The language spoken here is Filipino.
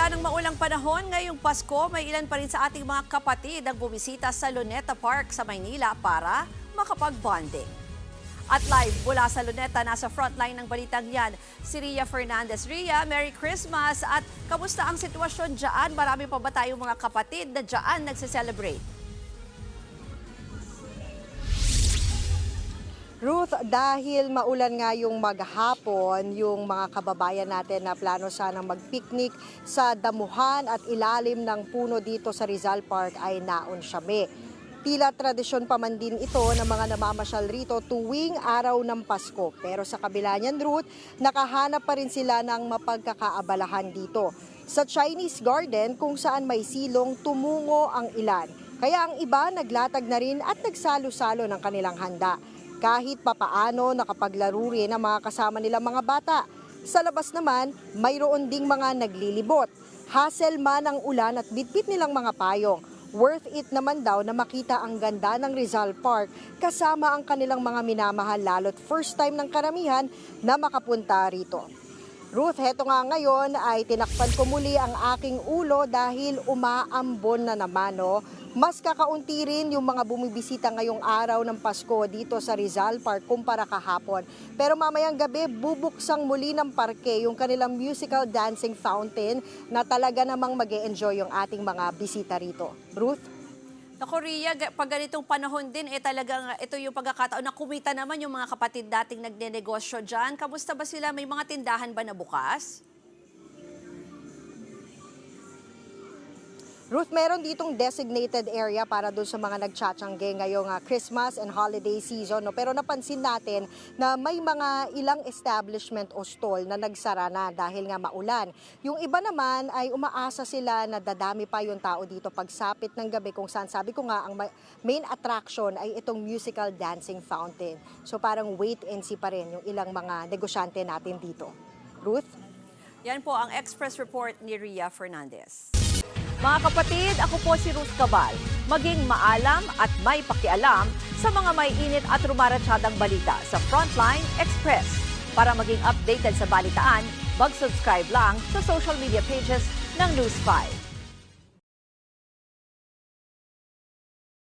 kabila ng maulang panahon, ngayong Pasko, may ilan pa rin sa ating mga kapatid ang bumisita sa Luneta Park sa Maynila para makapag-bonding. At live mula sa Luneta, nasa frontline ng balitang yan, si Ria Fernandez. Ria, Merry Christmas! At kamusta ang sitwasyon dyan? Marami pa ba tayong mga kapatid na dyan nagse-celebrate? Ruth, dahil maulan nga yung maghapon, yung mga kababayan natin na plano sanang mag-picnic sa damuhan at ilalim ng puno dito sa Rizal Park ay naunsyame. Tila tradisyon pa man din ito ng mga namamasyal rito tuwing araw ng Pasko. Pero sa kabila niyan, Ruth, nakahanap pa rin sila ng mapagkakaabalahan dito. Sa Chinese Garden kung saan may silong, tumungo ang ilan. Kaya ang iba naglatag na rin at nagsalo-salo ng kanilang handa. Kahit papaano nakapaglaro rin ang mga kasama nilang mga bata. Sa labas naman, mayroon ding mga naglilibot. Hassle man ang ulan at bitbit nilang mga payong. Worth it naman daw na makita ang ganda ng Rizal Park kasama ang kanilang mga minamahal lalo't first time ng karamihan na makapunta rito. Ruth, heto nga ngayon ay tinakpan ko muli ang aking ulo dahil umaambon na naman. No? Mas kakaunti rin yung mga bumibisita ngayong araw ng Pasko dito sa Rizal Park kumpara kahapon. Pero mamayang gabi, bubuksang muli ng parke yung kanilang musical dancing fountain na talaga namang mag-e-enjoy yung ating mga bisita rito. Ruth? Naku, Ria, pag ganitong panahon din, talagang ito yung pagkakataon na kumita naman yung mga kapatid dating nagnenegosyo dyan. Kamusta ba sila? May mga tindahan ba na bukas? Ruth, meron ditong designated area para doon sa mga nagtsatsangge ngayong Christmas and holiday season. No? Pero napansin natin na may mga ilang establishment o stall na nagsara na dahil nga maulan. Yung iba naman ay umaasa sila na dadami pa yung tao dito pagsapit ng gabi kung saan sabi ko nga ang main attraction ay itong musical dancing fountain. So parang wait and see pa rin yung ilang mga negosyante natin dito. Ruth? Yan po ang Express Report ni Ria Fernandez. Mga kapatid, ako po si Ruth Cabal. Maging maalam at may pakialam sa mga may init at rumaratsadang balita sa Frontline Express. Para maging updated sa balitaan, mag-subscribe lang sa social media pages ng News 5.